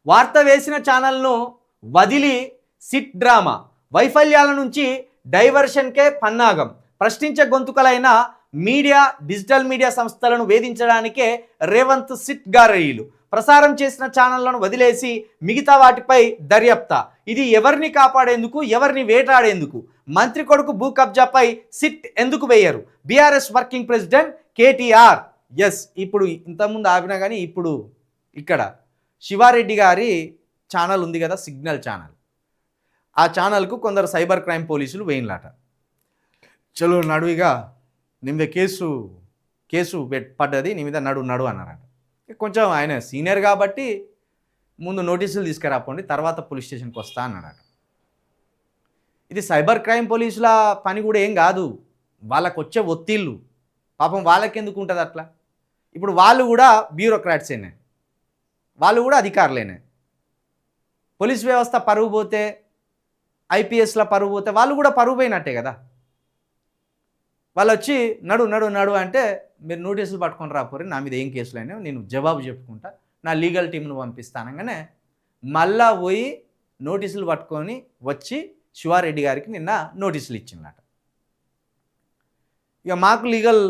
వార్త వేసిన ఛానల్ను వదిలి సిట్ డ్రామా, వైఫల్యాల నుంచి డైవర్షన్కే పన్నాగం. ప్రశ్నించే గొంతుకలైన మీడియా, డిజిటల్ మీడియా సంస్థలను వేధించడానికే రేవంత్ సిట్ గారయ్యలు. ప్రసారం చేసిన ఛానళ్లను వదిలేసి మిగతా వాటిపై దర్యాప్త. ఇది ఎవరిని కాపాడేందుకు, ఎవరిని వేటాడేందుకు? మంత్రి కొడుకు భూ కబ్జాపై సిట్ ఎందుకు వేయరు? BRS working president KTR. Yes, ఇప్పుడు ఇంతకుముందు ఆపినా కానీ ఇప్పుడు ఇక్కడ శివారెడ్డి గారి ఛానల్ ఉంది కదా, సిగ్నల్ ఛానల్. ఆ ఛానల్కు కొందరు సైబర్ క్రైమ్ పోలీసులు వేయినలాట. చలో నడువిగా నీ మీద కేసు పడ్డది, నీ మీద నడు అన్నారట. కొంచెం ఆయన సీనియర్ కాబట్టి ముందు నోటీసులు తీసుకురాపోండి, తర్వాత పోలీస్ స్టేషన్కి వస్తా అన్నాడట. ఇది సైబర్ క్రైమ్ పోలీసుల పని కూడా ఏం కాదు, వాళ్ళకు వచ్చే ఒత్తిళ్ళు పాపం వాళ్ళకెందుకు ఉంటుంది అట్లా? ఇప్పుడు వాళ్ళు కూడా బ్యూరోక్రాట్సేనే, వాళ్ళు కూడా అధికారులేనే. పోలీస్ వ్యవస్థ పరువు పోతే, ఐపీఎస్ల పరువు పోతే వాళ్ళు కూడా పరువు పోయినట్టే కదా. వాళ్ళు వచ్చి నడు అంటే మీరు నోటీసులు పట్టుకొని రాపోరి, నా మీద ఏం కేసులు అయినా నేను జవాబు చెప్పుకుంటా, నా లీగల్ టీంను పంపిస్తానగానే మళ్ళా పోయి నోటీసులు పట్టుకొని వచ్చి శివారెడ్డి గారికి నిన్న నోటీసులు ఇచ్చిందట. ఇక మాకు లీగల్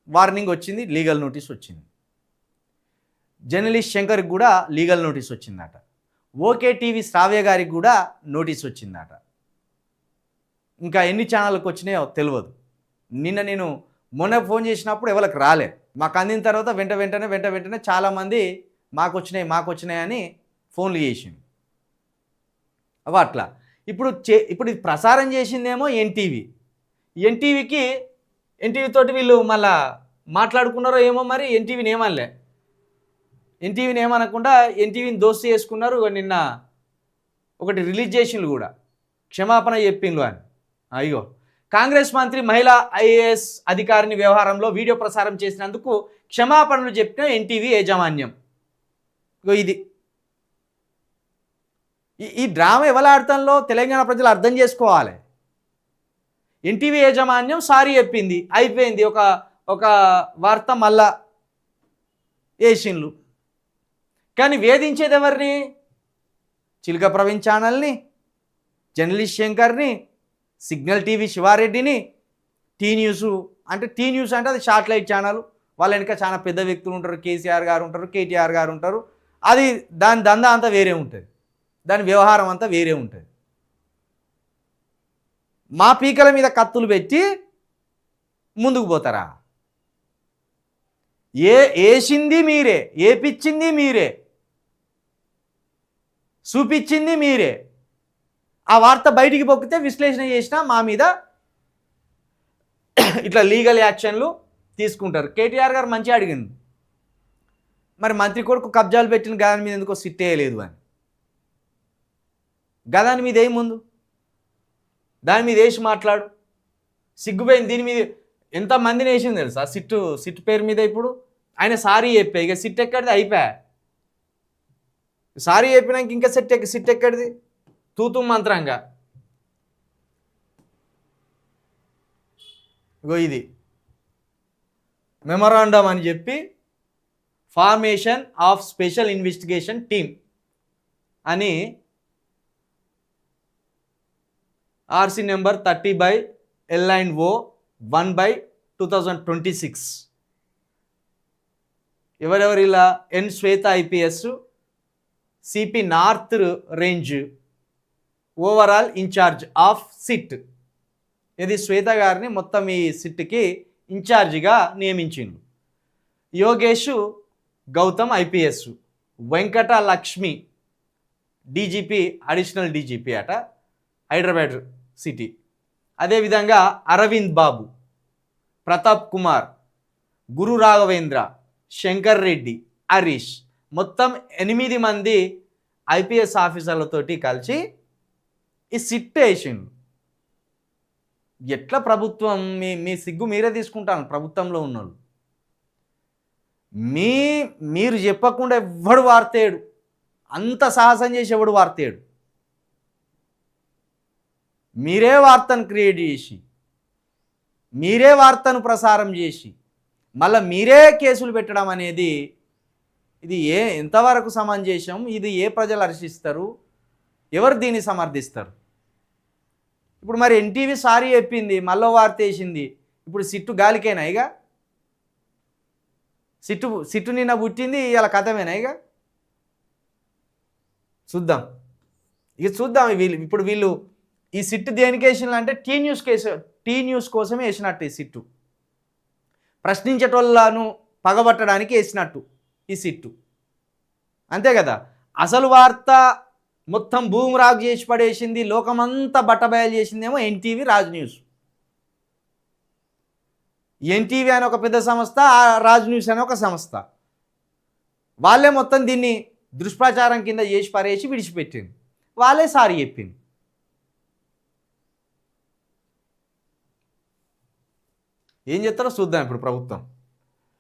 వార్నింగ్ వచ్చింది, లీగల్ నోటీస్ వచ్చింది. జర్నలిస్ట్ శంకర్కి కూడా లీగల్ నోటీస్ వచ్చిందట. ఓకే టీవీ శ్రావ్య గారికి కూడా నోటీస్ వచ్చిందట. ఇంకా ఎన్ని ఛానళ్ళకి వచ్చినాయో తెలియదు. నిన్న నేను మొన్న ఫోన్ చేసినప్పుడు ఎవరికి రాలే, మాకు అందిన తర్వాత వెంట వెంటనే చాలామంది మాకు వచ్చినాయి అని ఫోన్లు చేసింది. అవ అట్లా ఇప్పుడు ఇది ప్రసారం చేసిందేమో ఎన్టీవీకి తోటి వీళ్ళు మళ్ళా మాట్లాడుకున్నారో ఏమో, మరి ఎన్టీవీని ఏమనకుండా ఎన్టీవీని దోస్తు చేసుకున్నారు. నిన్న ఒకటి రిలీజ్ చేసిండ్రు కూడా, క్షమాపణ చెప్పిండ్రు అని. అయ్యో, కాంగ్రెస్ మంత్రి మహిళా ఐఏఎస్ అధికారిని వ్యవహారంలో వీడియో ప్రసారం చేసినందుకు క్షమాపణలు చెప్పిన ఎన్టీవీ యాజమాన్యం. ఇది ఈ డ్రామా ఎవరి ఆడతంలో తెలంగాణ ప్రజలు అర్థం చేసుకోవాలి. ఎన్టీవీ యాజమాన్యం సారీ చెప్పింది, అయిపోయింది. ఒక వార్త మళ్ళా వేసిండ్లు. కానీ వేధించేది ఎవరిని? చిలుక ప్రవీణ్ ఛానల్ని, జర్నలిస్ట్ శంకర్ని, సిగ్నల్ టీవీ శివారెడ్డిని, టీ న్యూస్ అంటే అది శాటిలైట్ ఛానల్. వాళ్ళ వెనుక చాలా పెద్ద వ్యక్తులు ఉంటారు, కేసీఆర్ గారు ఉంటారు, కేటీఆర్ గారు ఉంటారు. అది దాని దందా అంతా వేరే ఉంటుంది, దాని వ్యవహారం అంతా వేరే ఉంటుంది. మా పీకల మీద కత్తులు పెట్టి ముందుకు పోతారా? వేసింది మీరే, ఏపిచ్చింది మీరే, చూపించింది మీరే. ఆ వార్త బయటికి పొక్కితే విశ్లేషణ చేసినా మా మీద ఇట్లా లీగల్ యాక్షన్లు తీసుకుంటారు. కేటీఆర్ గారు మంచిగా అడిగింది, మరి మంత్రి కొడుకు కబ్జాలు పెట్టిన గదాని మీద ఎందుకో సిట్ వేయలేదు అని. గదాని మీద ఏముందు, దాని మీద వేసి మాట్లాడు. సిగ్గుపోయింది. దీని మీద ఎంతమందిని వేసింది తెలుసా? సిట్ పేరు మీద. ఇప్పుడు ఆయన సారీ చెప్పే, ఇక సిట్ ఎక్కడిది? అయిపోయా. సారీ చెప్పినాక ఇంకా సిట్ ఎక్కడిది? తూతు మంత్రంగా. ఇది మెమొరాండం అని చెప్పి formation of special investigation team అని ఆర్సీ నెంబర్ 30/L9O 1/2026. ఎవరెవరు ఇలా? N Shweta IPS, CP north range overall incharge of SIT. ఇది శ్వేత గారిని మొత్తం ఈ సిట్కి ఇన్ఛార్జిగా నియమించిండు. Yogesh Gautam IPS, Venkata Lakshmi DGP, additional DGP అట హైదరాబాద్ సిటీ. అదేవిధంగా అరవింద్ బాబు, ప్రతాప్ కుమార్, గురు రాఘవేంద్ర, శంకర్ రెడ్డి, హరీష్, మొత్తం 8 మంది ఐపీఎస్ ఆఫీసర్లతోటి కలిసి ఈ సిట్ వేసిండు. ఎట్లా ప్రభుత్వం? మీ సిగ్గు మీరే తీసుకుంటాను. ప్రభుత్వంలో ఉన్నోళ్ళు మీరు చెప్పకుండా ఎవ్వడు వార్తేడు, అంత సాహసం చేసి ఎవడు వార్తేడు. మీరే వార్తను క్రియేట్ చేసి, మీరే వార్తను ప్రసారం చేసి, మళ్ళీ మీరే కేసులు పెట్టడం అనేది ఇది ఎంతవరకు సమంజసం? ఇది ఏ ప్రజలు హర్షిస్తారు? ఎవరు దీన్ని సమర్థిస్తారు? ఇప్పుడు మరి ఎన్టీవీ సారీ చెప్పింది, మళ్ళీ వార్త వేసింది, ఇప్పుడు సిట్టు గాలికేనా? ఇక సిట్టు నిన్న పుట్టింది, ఇలా కథమేనా? ఇక చూద్దాం, వీళ్ళు ఈ సిట్టు దేనికి వేసినారు అంటే టీ న్యూస్ కోసమే వేసినట్టు. ఈ సిట్టు ప్రశ్నించేటోళ్ళను పగబట్టడానికి వేసినట్టు ఈ సిట్టు, అంతే కదా. అసలు వార్త మొత్తం బూమ్రాగ్ చేసి పడేసింది, లోకమంతా బట్టబయలు చేసిందేమో ఎన్టీవీ, రాజ్ న్యూస్. ఎన్టీవీ అని ఒక పెద్ద సంస్థ, రాజ్ న్యూస్ అని ఒక సంస్థ. వాళ్ళే మొత్తం దీన్ని దుష్ప్రచారం కింద చేసి పరేసి విడిచిపెట్టింది, వాళ్ళే సారీ చెప్పింది. ఏం చేస్తారో చూద్దాం ఇప్పుడు ప్రభుత్వం.